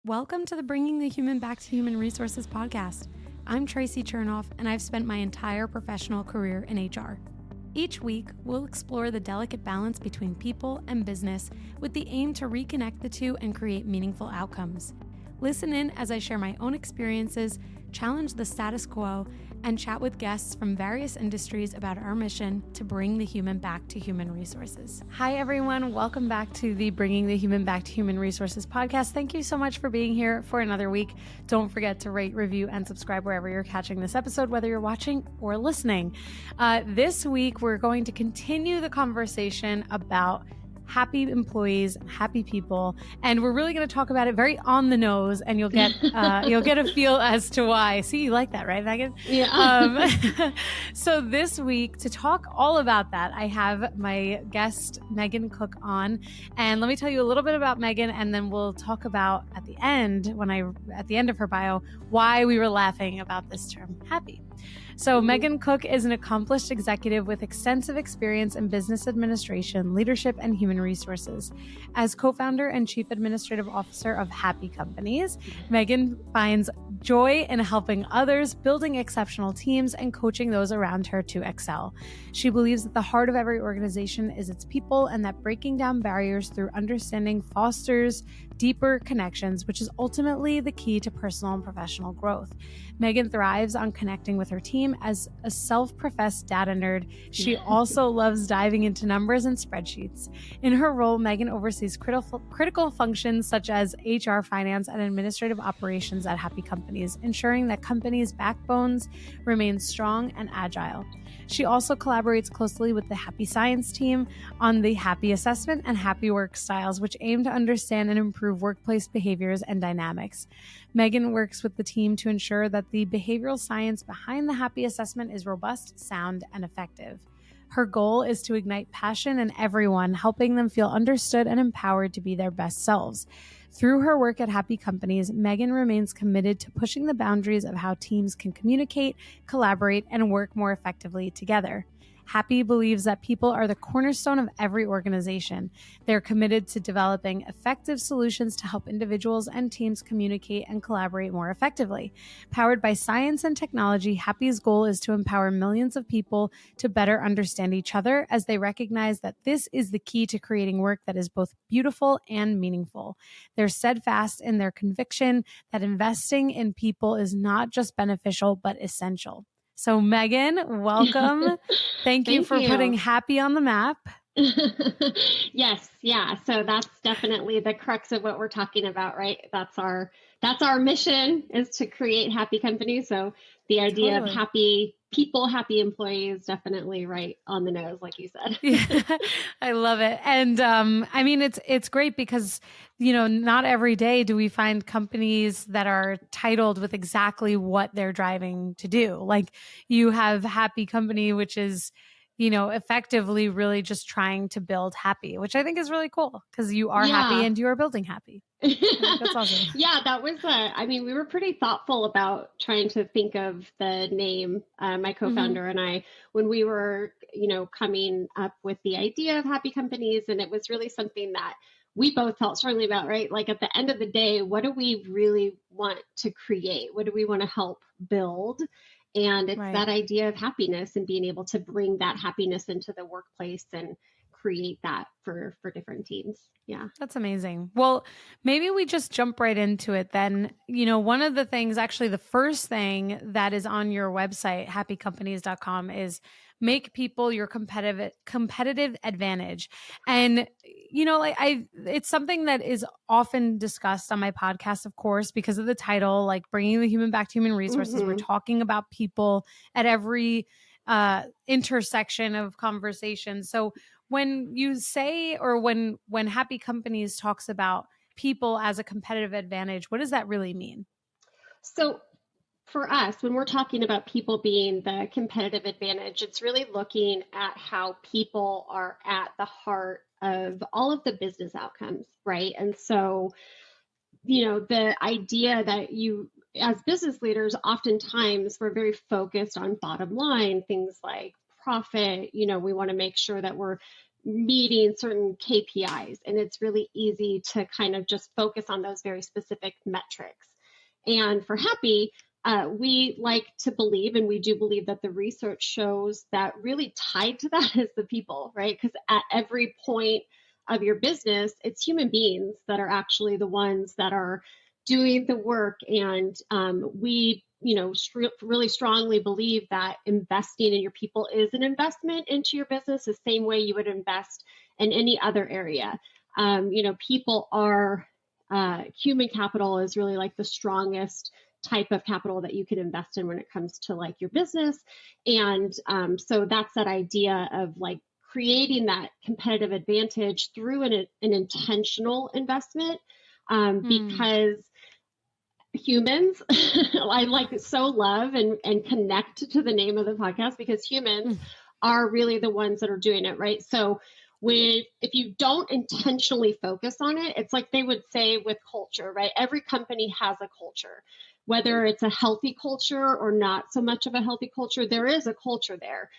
Welcome to the Bringing the Human Back to Human Resources podcast. I'm Traci Chernoff, and I've spent my entire professional career in HR. Each week, we'll explore the delicate balance between people and business with the aim to reconnect the two and create meaningful outcomes. Listen in as I share my own experiences, challenge the status quo, and chat with guests from various industries about our mission to bring the human back to human resources. Hi, everyone. Welcome back to the Bringing the Human Back to Human Resources podcast. Thank you so much for being here for another week. Don't forget to rate, review, and subscribe wherever you're catching this episode, whether you're watching or listening. This week, we're going to continue the conversation about happy employees, happy people, and we're really going to talk about it very on the nose, and you'll get a feel as to why. See, you like that, right, Megan? Yeah. So this week, to talk all about that, I have my guest Megan Cook on, and let me tell you a little bit about Megan, and then we'll talk about at the end of her bio why we were laughing about this term, happy. So Megan Cook is an accomplished executive with extensive experience in business administration, leadership, and human resources. As co-founder and chief administrative officer of Happy Companies, Megan finds joy in helping others, building exceptional teams, and coaching those around her to excel. She believes that the heart of every organization is its people, and that breaking down barriers through understanding fosters deeper connections, which is ultimately the key to personal and professional growth. Megan thrives on connecting with her team. As a self-professed data nerd, she also loves diving into numbers and spreadsheets. In her role, Megan oversees critical functions such as HR, finance, and administrative operations at Happy Companies, ensuring that companies' backbones remain strong and agile. She also collaborates closely with the Happy Science team on the Happy Assessment and Happy Work Styles, which aim to understand and improve workplace behaviors and dynamics. Megan works with the team to ensure that the behavioral science behind the Happy Assessment is robust, sound, and effective. Her goal is to ignite passion in everyone, helping them feel understood and empowered to be their best selves. Through her work at Happy Companies, Megan remains committed to pushing the boundaries of how teams can communicate, collaborate, and work more effectively together. Happy believes that people are the cornerstone of every organization. They're committed to developing effective solutions to help individuals and teams communicate and collaborate more effectively. Powered by science and technology, Happy's goal is to empower millions of people to better understand each other, as they recognize that this is the key to creating work that is both beautiful and meaningful. They're steadfast in their conviction that investing in people is not just beneficial, but essential. So Megan, welcome. Thank you for putting Happy on the map. Yes. Yeah. So that's definitely the crux of what we're talking about, right? That's our mission, is to create happy companies. So the idea of happy people, happy employees, definitely right on the nose, like you said. Yeah, I love it. And I mean, it's great because, not every day do we find companies that are titled with exactly what they're driving to do. Like you have Happy Company, which is, effectively really just trying to build happy, which I think is really cool because you are happy and you are building happy. That's awesome. Yeah, that was, we were pretty thoughtful about trying to think of the name, my co-founder and I, when we were, coming up with the idea of Happy Companies. And it was really something that we both felt strongly about, right? Like at the end of the day, what do we really want to create? What do we want to help build? And it's that idea of happiness and being able to bring that happiness into the workplace and create that for different teams. Yeah. That's amazing. Well, maybe we just jump right into it then. One of the things, actually the first thing that is on your website, happycompanies.com, is make people your competitive advantage. And, it's something that is often discussed on my podcast, of course, because of the title, like Bringing the Human Back to Human Resources. We're talking about people at every intersection of conversation. So when you say, or when Happy Companies talks about people as a competitive advantage, what does that really mean? So for us, when we're talking about people being the competitive advantage, it's really looking at how people are at the heart of all of the business outcomes, right? And so, the idea that you, as business leaders, oftentimes we're very focused on bottom line, things like profit. We want to make sure that we're meeting certain KPIs. And it's really easy to kind of just focus on those very specific metrics. And for Happy, we like to believe, and we do believe that the research shows that really tied to that is the people, right? Because at every point of your business, it's human beings that are actually the ones that are doing the work. And we, really strongly believe that investing in your people is an investment into your business, the same way you would invest in any other area. People are, human capital is really like the strongest type of capital that you can invest in when it comes to like your business. And so that's that idea of like creating that competitive advantage through an intentional investment, because humans, I like so love and connect to the name of the podcast, because humans are really the ones that are doing it, right? So if you don't intentionally focus on it, it's like they would say with culture, right? Every company has a culture, whether it's a healthy culture or not so much of a healthy culture, there is a culture there.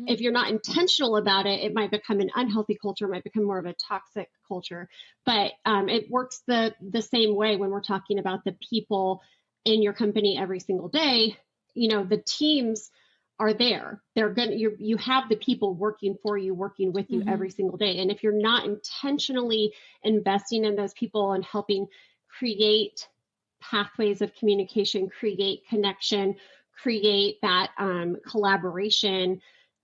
If you're not intentional about it, it might become an unhealthy culture, it might become more of a toxic culture. But it works the same way when we're talking about the people in your company every single day. The teams are there. You have the people working for you, working with you every single day. And if you're not intentionally investing in those people and helping create pathways of communication, create connection, create that collaboration,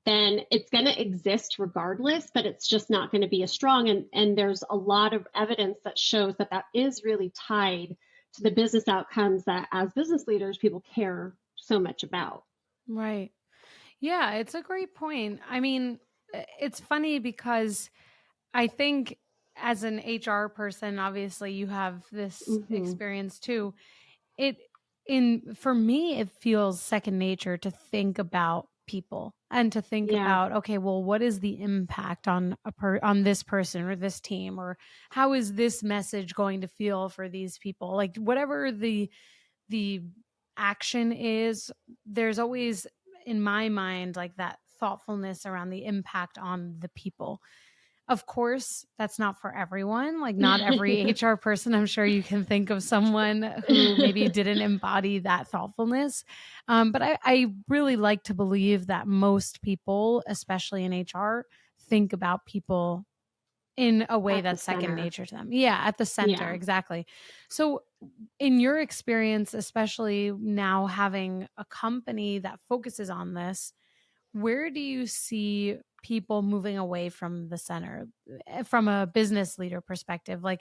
then it's going to exist regardless, but it's just not going to be as strong. And there's a lot of evidence that shows that is really tied to the business outcomes that as business leaders, people care so much about. Right. Yeah, it's a great point. I mean, it's funny because I think as an HR person, obviously you have this experience too. For me, it feels second nature to think about people and to think about, okay, well, what is the impact on on this person or this team, or how is this message going to feel for these people? Like whatever the action is, there's always in my mind like that thoughtfulness around the impact on the people. Of course, that's not for everyone. Like not every HR person, I'm sure you can think of someone who maybe didn't embody that thoughtfulness. But I really like to believe that most people, especially in HR, think about people in a way that's second nature to them. Yeah, at the center, exactly. So in your experience, especially now having a company that focuses on this, where do you see people moving away from the center from a business leader perspective? Like,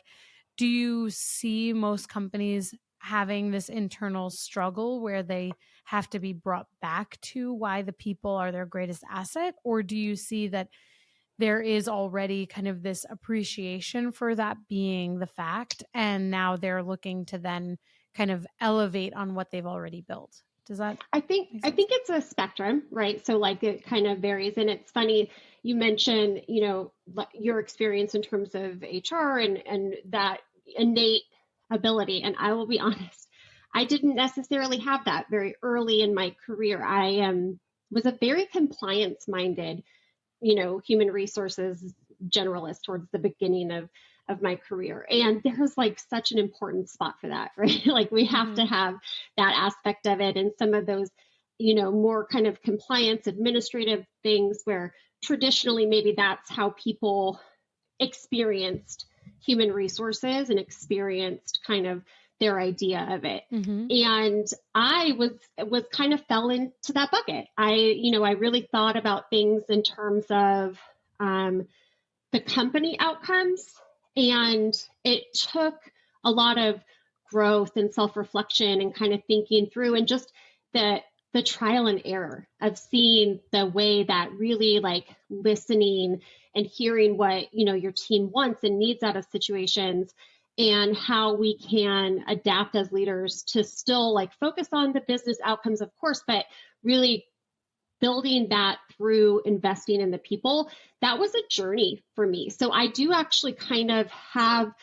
do you see most companies having this internal struggle where they have to be brought back to why the people are their greatest asset? Or do you see that there is already kind of this appreciation for that being the fact, and now they're looking to then kind of elevate on what they've already built? Does that I think it's a spectrum, right? So like it kind of varies. And it's funny, you mentioned, your experience in terms of HR and that innate ability. And I will be honest, I didn't necessarily have that very early in my career. I was a very compliance minded, human resources generalist towards the beginning of my career. And there's like such an important spot for that, right? Like we have to have that aspect of it. And some of those, more kind of compliance administrative things where traditionally maybe that's how people experienced human resources and experienced kind of their idea of it. And I was kind of fell into that bucket. I really thought about things in terms of the company outcomes. And it took a lot of growth and self-reflection and kind of thinking through and just the trial and error of seeing the way that really like listening and hearing what, your team wants and needs out of situations, and how we can adapt as leaders to still like focus on the business outcomes, of course, but really building that through investing in the people. That was a journey for me. So I do actually kind of have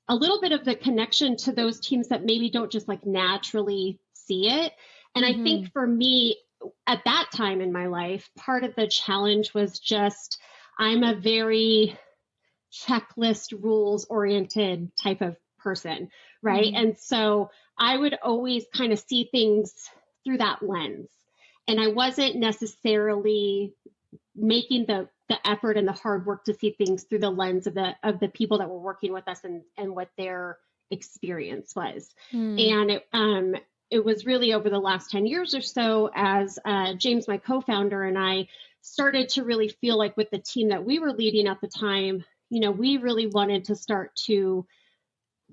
a little bit of the connection to those teams that maybe don't just like naturally see it. And I think for me at that time in my life, part of the challenge was just I'm a very checklist rules oriented type of person, right? And so I would always kind of see things through that lens. And I wasn't necessarily making the effort and the hard work to see things through the lens of the people that were working with us and what their experience was. And it was really over the last 10 years or so as James, my co-founder, and I started to really feel like with the team that we were leading at the time, we really wanted to start to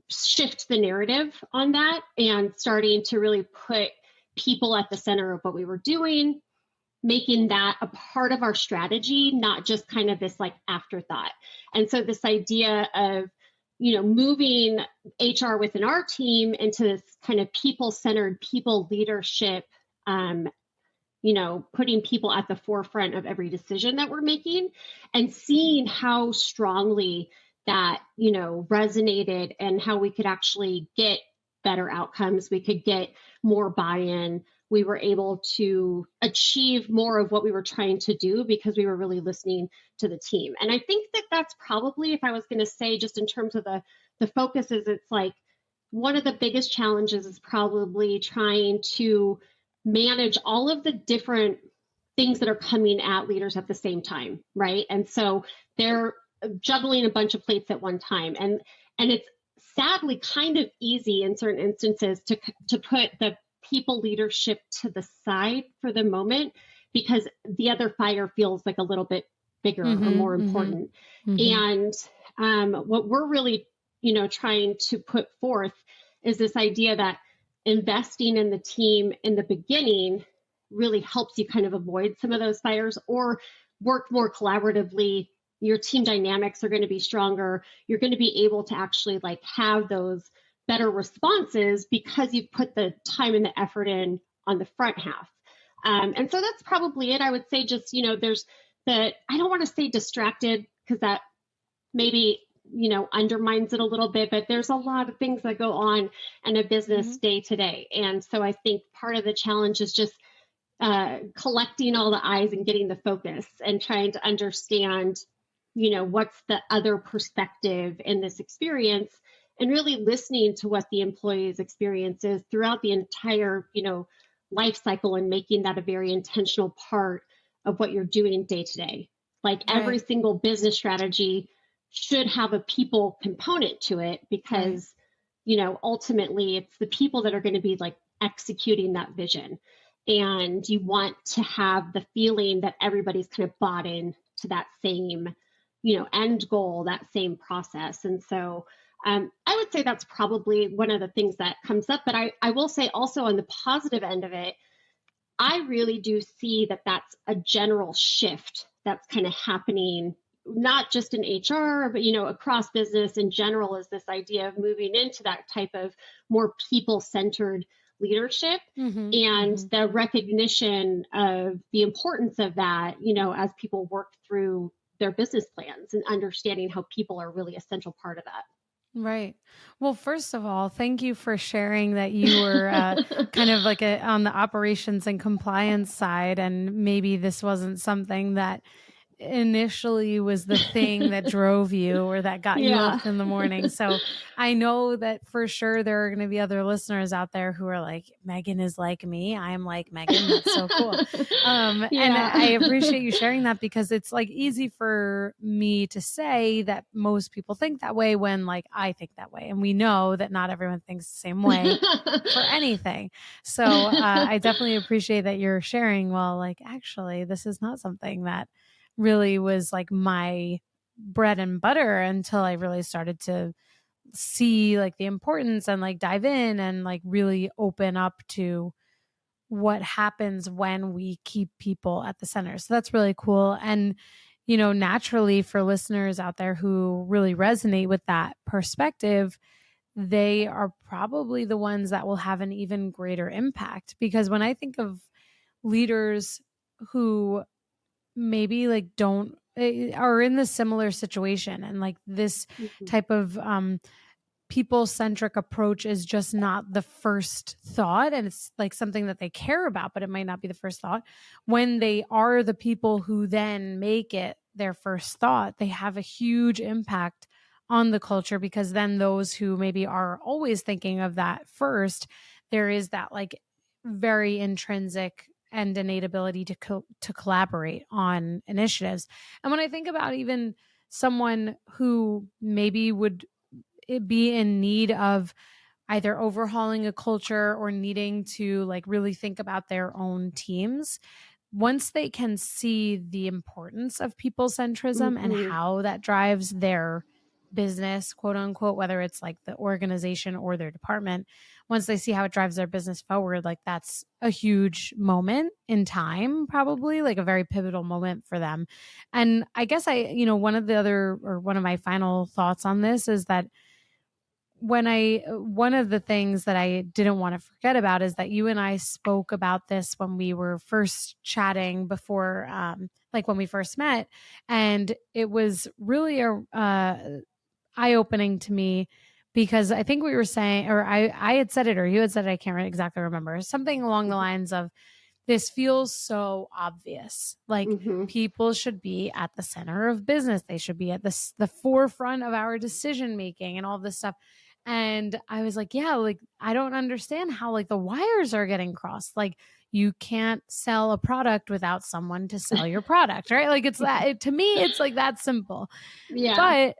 shift the narrative on that and starting to really put people at the center of what we were doing, making that a part of our strategy, not just kind of this like afterthought. And so this idea of, moving HR within our team into this kind of people-centered, people leadership, putting people at the forefront of every decision that we're making and seeing how strongly that, resonated and how we could actually get better outcomes. We could get more buy-in. We were able to achieve more of what we were trying to do because we were really listening to the team. And I think that that's probably, if I was going to say just in terms of the focuses, it's like one of the biggest challenges is probably trying to manage all of the different things that are coming at leaders at the same time, right? And so they're juggling a bunch of plates at one time. And it's sadly kind of easy in certain instances to put the people leadership to the side for the moment because the other fire feels like a little bit bigger or more important. And what we're really, trying to put forth is this idea that investing in the team in the beginning really helps you kind of avoid some of those fires or work more collaboratively. Your team dynamics are going to be stronger. You're going to be able to actually like have those better responses because you've put the time and the effort in on the front half. And so that's probably it. I would say just, there's I don't want to say distracted because that maybe, undermines it a little bit, but there's a lot of things that go on in a business day to day. And so I think part of the challenge is just collecting all the I's and getting the focus and trying to understand, what's the other perspective in this experience and really listening to what the employee's experience is throughout the entire, life cycle and making that a very intentional part of what you're doing day to day. Like every single business strategy should have a people component to it because, ultimately it's the people that are going to be like executing that vision. And you want to have the feeling that everybody's kind of bought in to that same, end goal, that same process. And so I would say that's probably one of the things that comes up. But I will say also on the positive end of it, I really do see that that's a general shift that's kind of happening, not just in HR, but, across business in general, is this idea of moving into that type of more people-centered leadership and the recognition of the importance of that, as people work through their business plans and understanding how people are a really essential part of that. Right. Well, first of all, thank you for sharing that you were kind of like on the operations and compliance side, and maybe this wasn't something that initially was the thing that drove you or that got you up in the morning. So I know that for sure there are going to be other listeners out there who are like, Megan is like me. I'm like Megan. That's so cool. And I appreciate you sharing that because it's like easy for me to say that most people think that way when like I think that way. And we know that not everyone thinks the same way for anything. So I definitely appreciate that you're sharing, well, like, actually, this is not something that really was like my bread and butter until I really started to see like the importance and like dive in and like really open up to what happens when we keep people at the center. So that's really cool. And, naturally for listeners out there who really resonate with that perspective, they are probably the ones that will have an even greater impact. Because when I think of leaders who maybe like don't are in the similar situation and like this type of people-centric approach is just not the first thought, and it's like something that they care about, but it might not be the first thought. When they are the people who then make it their first thought, they have a huge impact on the culture, because then those who maybe are always thinking of that first, there is that like very intrinsic and innate ability to collaborate on initiatives. And when I think about even someone who maybe would be in need of either overhauling a culture or needing to like really think about their own teams, once they can see the importance of people centrism and Mm-hmm. how that drives their business, quote unquote, whether it's like the organization or their department, once they see how it drives their business forward, like that's a huge moment in time, probably like a very pivotal moment for them. And I guess one of my final thoughts on this is that one of the things that I didn't want to forget about is that you and I spoke about this when we were first chatting before, like when we first met. And it was really eye-opening to me, because I think we were saying, or I had said it, or you had said it, I can't exactly remember, something along the lines of, this feels so obvious. Like Mm-hmm. people should be at the center of business. They should be at the forefront of our decision making and all this stuff. And I was like, yeah, like I don't understand how like the wires are getting crossed. Like you can't sell a product without someone to sell your product, right? Like it's to me, it's like that simple. Yeah. But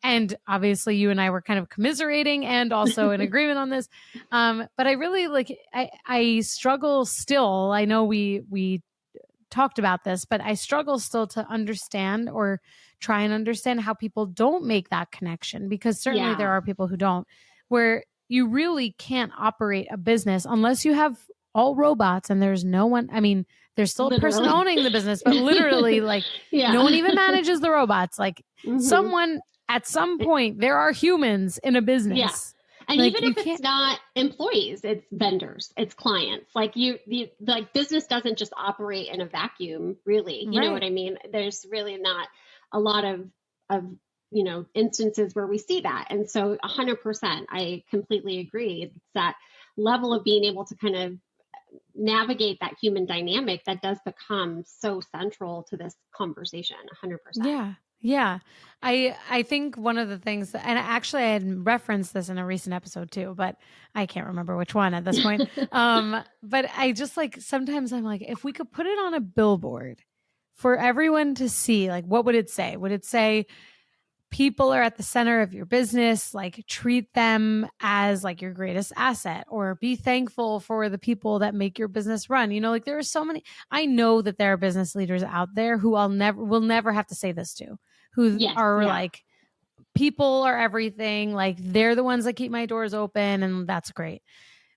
and obviously you and I were kind of commiserating and also in agreement on this. But I really like I struggle still. I know we talked about this, but I struggle still to understand or try and understand how people don't make that connection, because certainly there Yeah. are people who don't, where you really can't operate a business unless you have all robots and there's no one. I mean, there's still a person Literally. owning the business, but literally like Yeah. no one even manages the robots. Like Mm-hmm. someone at some point, there are humans in a Yeah. business. And Like even you if it's can't, not employees, it's vendors, it's clients. Like like business doesn't just operate in a vacuum, really. You know what right. I mean? There's really not a lot of instances where we see that. And so 100%, I completely agree. It's that level of being able to kind of navigate that human dynamic that does become so central to this conversation. 100%. Yeah. Yeah. I think one of the things and actually I had referenced this in a recent episode too, but I can't remember which one at this point. But I just like sometimes I'm like, if we could put it on a billboard for everyone to see, like what would it say? Would it say people are at the center of your business, like treat them as like your greatest asset, or be thankful for the people that make your business run? Like there are so many, I know that there are business leaders out there who will never have to say this to, who Yes. are Yeah. like, people are everything, like they're the ones that keep my doors open, and that's great.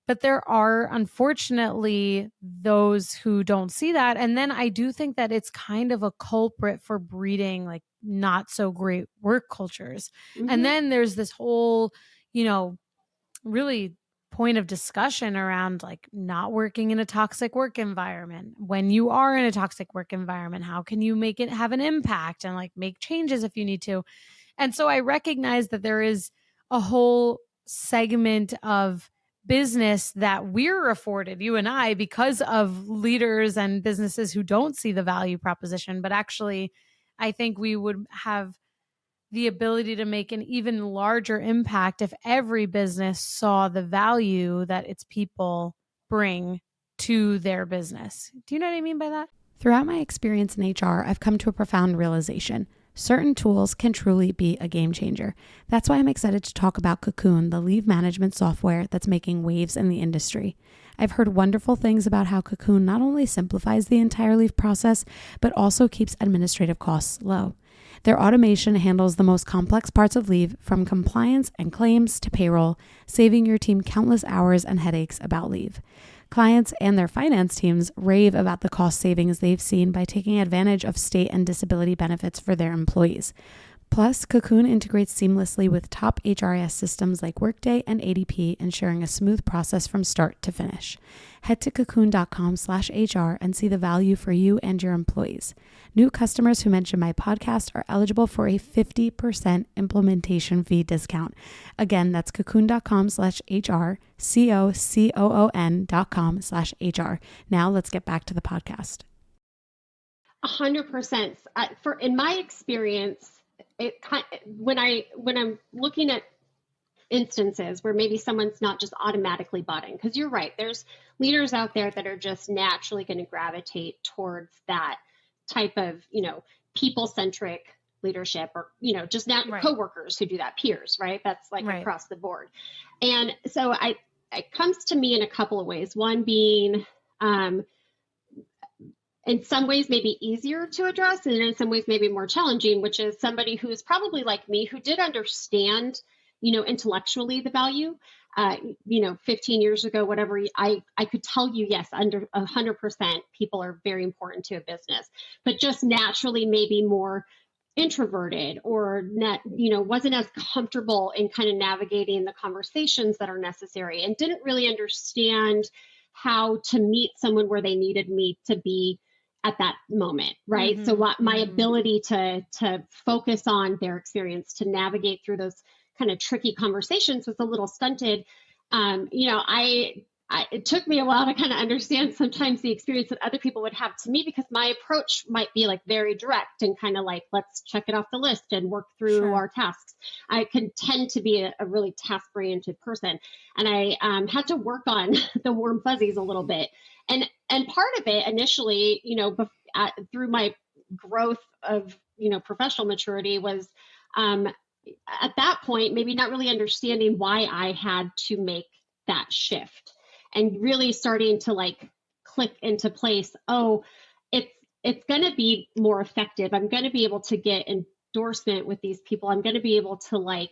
But there are unfortunately those who don't see that. And then I do think that it's kind of a culprit for breeding like not so great work cultures. And Mm-hmm. then there's this whole, you know, really point of discussion around like not working in a toxic work environment. When you are in a toxic work environment, how can you make it have an impact and like make changes if you need to? And so I recognize that there is a whole segment of business that we're afforded, you and I, because of leaders and businesses who don't see the value proposition. But actually, I think we would have the ability to make an even larger impact if every business saw the value that its people bring to their business. Do you know what I mean by that? Throughout my experience in HR, I've come to a profound realization. Certain tools can truly be a game changer. That's why I'm excited to talk about Cocoon, the leave management software that's making waves in the industry. I've heard wonderful things about how Cocoon not only simplifies the entire leave process, but also keeps administrative costs low. Their automation handles the most complex parts of leave, from compliance and claims to payroll, saving your team countless hours and headaches about leave. Clients and their finance teams rave about the cost savings they've seen by taking advantage of state and disability benefits for their employees. Plus, Cocoon integrates seamlessly with top HRIS systems like Workday and ADP, ensuring a smooth process from start to finish. Head to cocoon.com/HR and see the value for you and your employees. New customers who mention my podcast are eligible for a 50% implementation fee discount. Again, that's cocoon.com/HR, COCOON.com/HR. Now let's get back to the podcast. 100%. For in my experience, when I'm looking at instances where maybe someone's not just automatically bought in, because you're right, there's leaders out there that are just naturally going to gravitate towards that type of, people-centric leadership, or just not Right. coworkers who do that, peers, right? That's like Right. across the board. And so it comes to me in a couple of ways. One being, in some ways maybe easier to address, and in some ways maybe more challenging, which is somebody who's probably like me, who did understand, intellectually the value. 15 years ago, whatever, I could tell you, yes, under 100%, people are very important to a business, but just naturally maybe more introverted, or not, wasn't as comfortable in kind of navigating the conversations that are necessary, and didn't really understand how to meet someone where they needed me to be at that moment, right? So what my ability to focus on their experience, to navigate through those kind of tricky conversations, was a little stunted. It took me a while to kind of understand sometimes the experience that other people would have to me, because my approach might be like very direct and kind of like, let's check it off the list and work through Sure. our tasks. I can tend to be a really task oriented person, and I had to work on the warm fuzzies a little bit. And part of it initially, through my growth of, professional maturity, was at that point maybe not really understanding why I had to make that shift, and really starting to like click into place. Oh, it's going to be more effective. I'm going to be able to get endorsement with these people. I'm going to be able to like,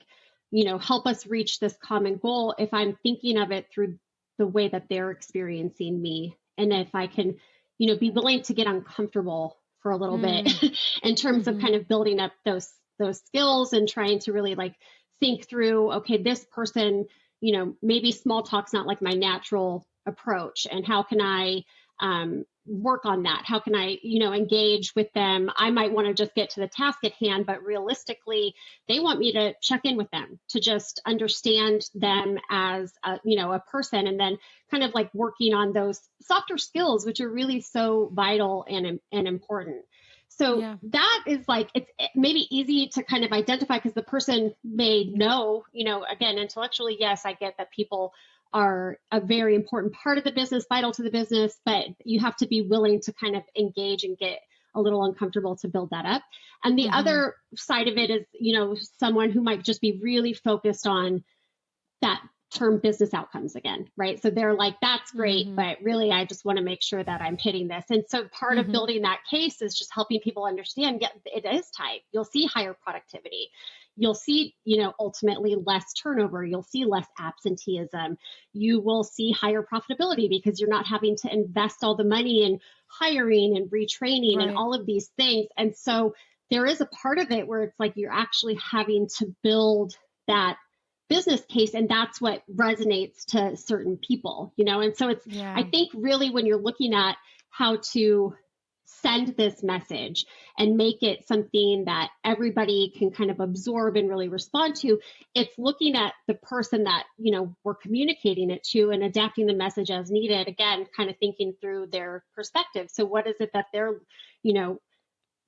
help us reach this common goal if I'm thinking of it through the way that they're experiencing me. And if I can, be willing to get uncomfortable for a little bit in terms of kind of building up those skills, and trying to really like think through, okay, this person, maybe small talk's not like my natural approach, and how can I work on that? How can I, engage with them? I might want to just get to the task at hand, but realistically, they want me to check in with them, to just understand them as a person, and then kind of like working on those softer skills, which are really so vital and important. So that is like, it's maybe easy to kind of identify, because the person may know, again, intellectually, yes, I get that people are a very important part of the business, vital to the business, but you have to be willing to kind of engage and get a little uncomfortable to build that up. And the other side of it is, someone who might just be really focused on that term business outcomes again, right? So they're like, that's great, but really, I just want to make sure that I'm hitting this. And so part of building that case is just helping people understand, yeah, it is tight. You'll see higher productivity. You'll see, ultimately less turnover. You'll see less absenteeism. You will see higher profitability, because you're not having to invest all the money in hiring and retraining and all of these things. And so there is a part of it where it's like you're actually having to build that business case, and that's what resonates to certain people, and so it's I think really, when you're looking at how to send this message and make it something that everybody can kind of absorb and really respond to, it's looking at the person that we're communicating it to, and adapting the message as needed, again, kind of thinking through their perspective. So what is it that they're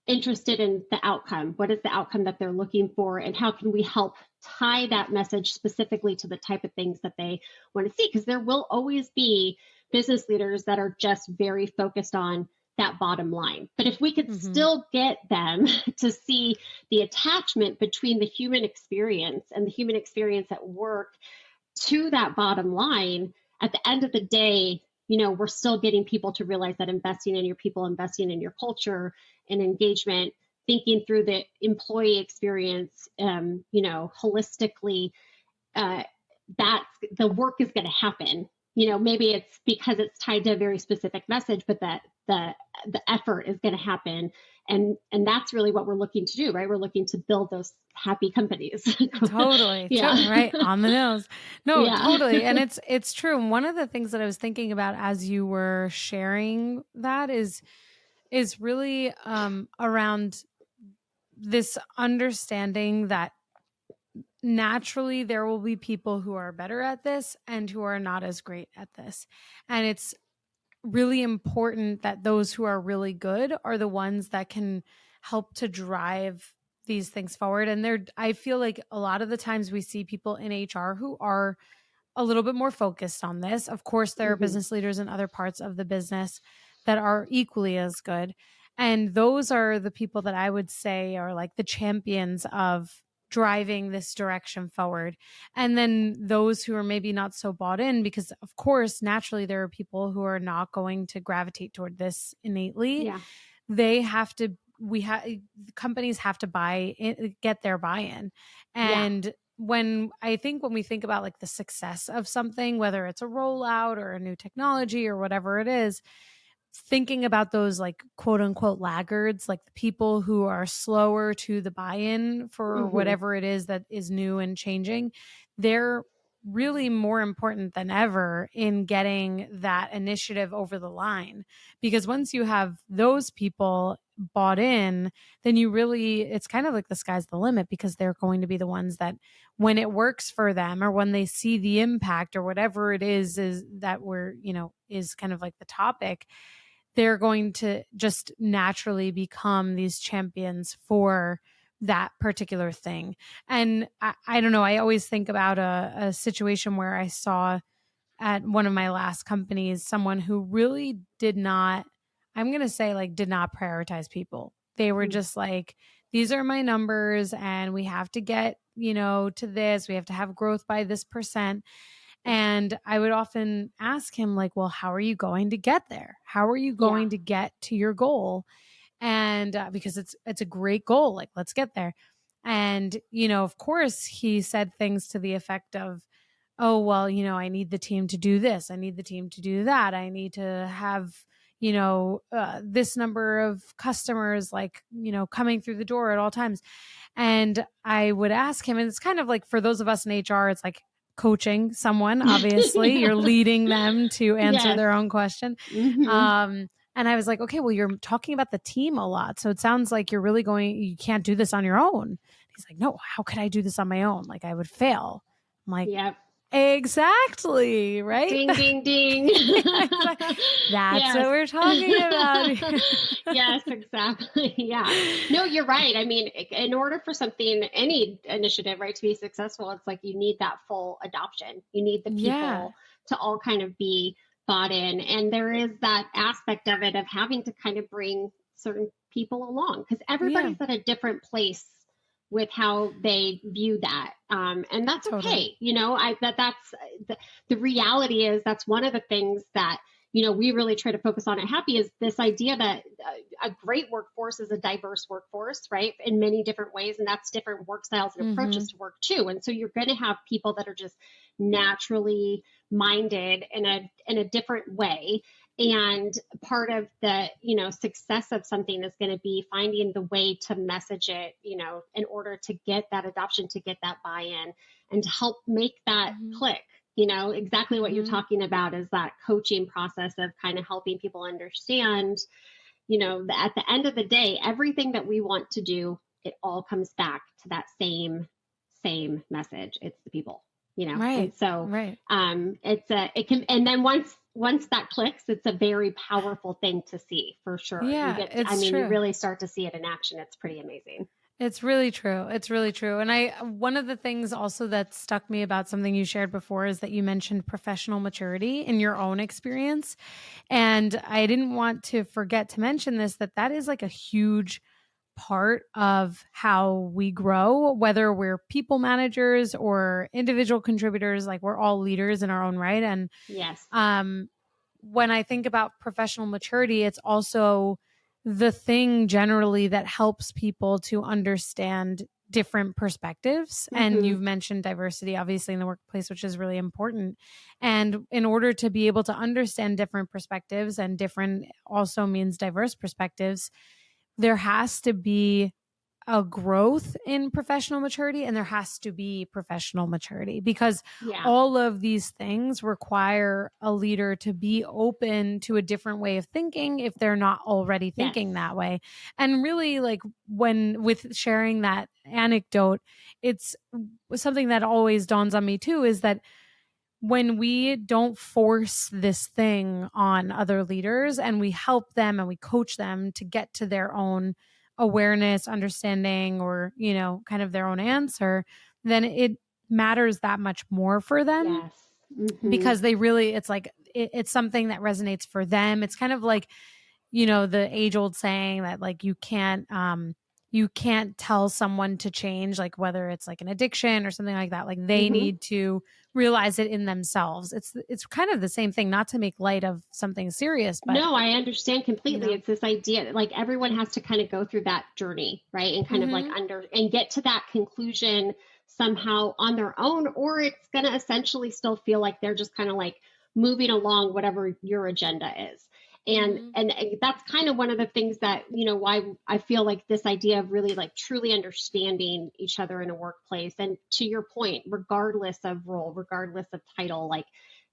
interested in, the outcome? What is the outcome that they're looking for? And how can we help tie that message specifically to the type of things that they want to see? Because there will always be business leaders that are just very focused on that bottom line. But if we could still get them to see the attachment between the human experience and the human experience at work to that bottom line, at the end of the day, we're still getting people to realize that investing in your people, investing in your culture and engagement, thinking through the employee experience, holistically, that's the work is going to happen. Maybe it's because it's tied to a very specific message, but that the effort is going to happen. And that's really what we're looking to do, right? We're looking to build those happy companies. Totally. Right. On the nose. No, totally. And it's true. And one of the things that I was thinking about as you were sharing that is really around this understanding that naturally there will be people who are better at this and who are not as great at this. And it's really important that those who are really good are the ones that can help to drive these things forward. And I feel like a lot of the times we see people in HR who are a little bit more focused on this. Of course, there are Hmm. business leaders in other parts of the business that are equally as good. And those are the people that I would say are like the champions of driving this direction forward. And then those who are maybe not so bought in, because of course, naturally, there are people who are not going to gravitate toward this innately. Yeah. They have to, we have, companies have to get their buy-in. Yeah. And when we think about like the success of something, whether it's a rollout or a new technology or whatever it is, thinking about those like quote unquote laggards, like the people who are slower to the buy-in for Hmm. whatever it is that is new and changing, they're really more important than ever in getting that initiative over the line. Because once you have those people bought in, then it's kind of like the sky's the limit, because they're going to be the ones that when it works for them or when they see the impact or whatever it is that is kind of like the topic, they're going to just naturally become these champions for that particular thing. And I don't know, I always think about a situation where I saw at one of my last companies someone who really did not, I'm going to say, like, did not prioritize people. They were just like, these are my numbers and we have to get, to this, we have to have growth by this percent. And I would often ask him, like, well, how are you going to get there? How are you Yeah. going to get to your goal? And because it's a great goal, like, let's get there. And, of course, he said things to the effect of, oh, well, I need the team to do this. I need the team to do that. I need to have, this number of customers, like, coming through the door at all times. And I would ask him, and it's kind of like for those of us in HR, it's like coaching someone, obviously, Yeah. you're leading them to answer Yes. their own question. Hmm. And I was like, okay, well, you're talking about the team a lot. So it sounds like you can't do this on your own. He's like, no, how could I do this on my own? Like, I would fail. I'm like, Yep. exactly, right? Ding, ding, ding. That's what Yes. we're talking about. Yes, exactly. Yeah. No, you're right. I mean, in order for something, any initiative, right, to be successful, it's like you need that full adoption. You need the Yeah. people to all kind of be bought in. And there is that aspect of it of having to kind of bring certain people along because Yeah. everybody's at a different place with how they view that. And that's Totally. okay. That's the reality is that's one of the things that we really try to focus on at Happy is this idea that a great workforce is a diverse workforce, right? In many different ways. And that's different work styles and Mm-hmm. approaches to work too. And so you're going to have people that are just naturally minded in a different way. And part of the, success of something is going to be finding the way to message it, in order to get that adoption, to get that buy-in and to help make that Mm-hmm. click. Exactly what you're Mm-hmm. talking about is that coaching process of kind of helping people understand, at the end of the day, everything that we want to do, it all comes back to that same message. It's the people, and Right. so Right. it can, and then once that clicks, it's a very powerful thing to see for sure. Yeah, it's You true. really start to see it in action. It's pretty amazing. It's really true. It's really true. And one of the things also that stuck me about something you shared before is that you mentioned professional maturity in your own experience. And I didn't want to forget to mention this, that is like a huge part of how we grow, whether we're people managers or individual contributors, like we're all leaders in our own right. And Yes. when I think about professional maturity, it's also the thing generally that helps people to understand different perspectives. And Mm-hmm. you've mentioned diversity, obviously, in the workplace, which is really important. And in order to be able to understand different perspectives, and different also means diverse perspectives, there has to be a growth in professional maturity, and there has to be professional maturity, because Yeah. all of these things require a leader to be open to a different way of thinking if they're not already Yes. thinking that way. And really, like, when with sharing that anecdote, it's something that always dawns on me too, is that when we don't force this thing on other leaders and we help them and we coach them to get to their own awareness, understanding, or, kind of their own answer, then it matters that much more for them Yes. Mm-hmm. because it's like, it's something that resonates for them. It's kind of like, the age old saying that like you can't tell someone to change, like whether it's like an addiction or something like that. Like they Mm-hmm. need to realize it in themselves. It's kind of the same thing, not to make light of something serious, but No, I understand completely. It's this idea like everyone has to kind of go through that journey, right? And kind of like and get to that conclusion somehow on their own, or it's going to essentially still feel like they're just kind of like moving along whatever your agenda is. And that's kind of one of the things that, why I feel like this idea of really like truly understanding each other in a workplace. And to your point, regardless of role, regardless of title, like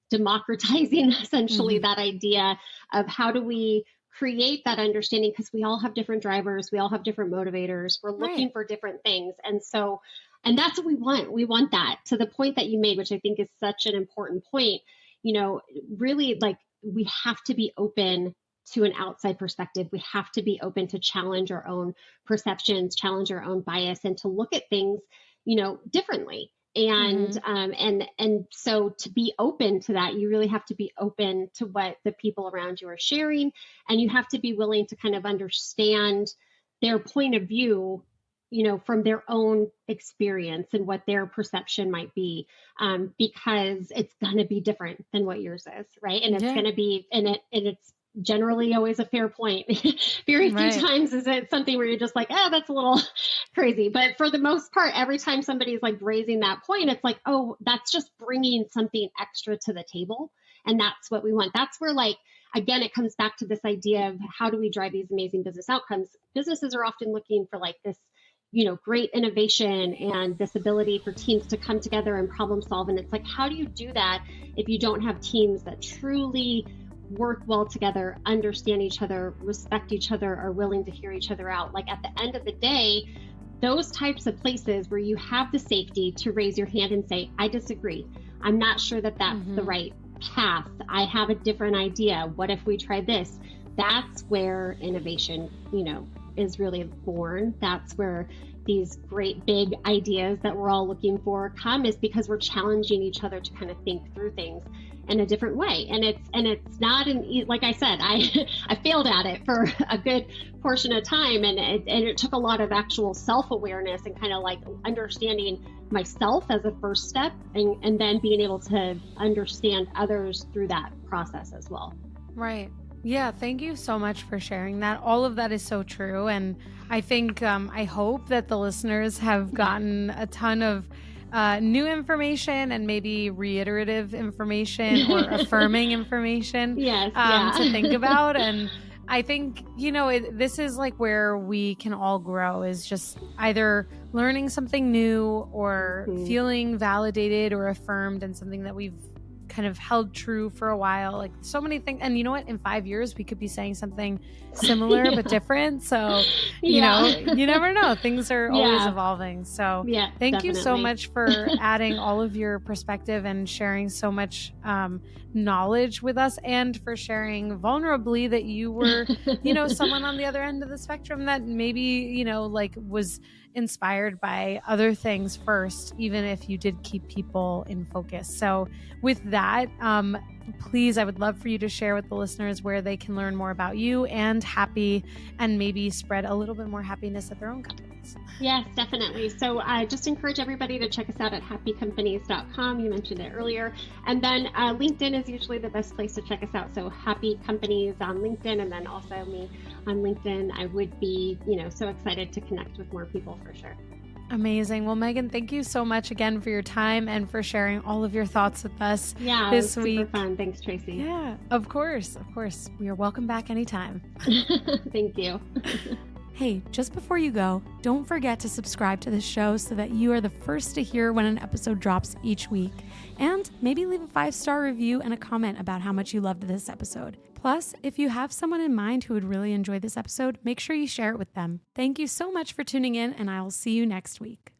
democratizing essentially that idea of how do we create that understanding, because we all have different drivers, we all have different motivators, we're looking for different things. And that's what we want. We want that, to the point that you made, which I think is such an important point. Really, like, we have to be open to an outside perspective. We have to be open to challenge our own perceptions, challenge our own bias, and to look at things, differently. And so to be open to that, you really have to be open to what the people around you are sharing, and you have to be willing to kind of understand their point of view, from their own experience and what their perception might be, because it's going to be different than what yours is, right? And it's going to be, and it's generally always a fair point. Very few times is it something where you're just like, oh, that's a little crazy. But for the most part, every time somebody's like raising that point, it's like, oh, that's just bringing something extra to the table. And that's what we want. That's where, like, again, it comes back to this idea of how do we drive these amazing business outcomes? Businesses are often looking for like this, great innovation and this ability for teams to come together and problem solve. And it's like, how do you do that if you don't have teams that truly work well together, understand each other, respect each other, are willing to hear each other out? Like, at the end of the day, those types of places where you have the safety to raise your hand and say, I disagree. I'm not sure that that's the right path. I have a different idea. What if we try this? That's where innovation, is really born. That's where these great big ideas that we're all looking for come, is because we're challenging each other to kind of think through things in a different way. And it's not like I said, I failed at it for a good portion of time. And it took a lot of actual self-awareness and kind of like understanding myself as a first step, and then being able to understand others through that process as well. Right. Yeah, thank you so much for sharing that. All of that is so true. And I think, I hope that the listeners have gotten a ton of new information and maybe reiterative information or affirming information to think about. And I think, this is like where we can all grow, is just either learning something new or feeling validated or affirmed in something that we've kind of held true for a while. Like, so many things. And you know what? In 5 years, we could be saying something similar but different. So, you never know. Things are always evolving. So thank you so much for adding all of your perspective and sharing so much knowledge with us, and for sharing vulnerably that you were, someone on the other end of the spectrum that maybe, was inspired by other things first, even if you did keep people in focus. So with that, please, I would love for you to share with the listeners where they can learn more about you and Happy, and maybe spread a little bit more happiness at their own companies. Yes, definitely. So I just encourage everybody to check us out at happycompanies.com. You mentioned it earlier. And then LinkedIn is usually the best place to check us out. So Happy Companies on LinkedIn, and then also me on LinkedIn. I would be, so excited to connect with more people for sure. Amazing. Well, Megan, thank you so much again for your time and for sharing all of your thoughts with us this week. Super fun. Thanks, Traci. Yeah, of course. Of course. We are welcome back anytime. Thank you. Hey, just before you go, don't forget to subscribe to this show so that you are the first to hear when an episode drops each week. And maybe leave a 5-star review and a comment about how much you loved this episode. Plus, if you have someone in mind who would really enjoy this episode, make sure you share it with them. Thank you so much for tuning in, and I will see you next week.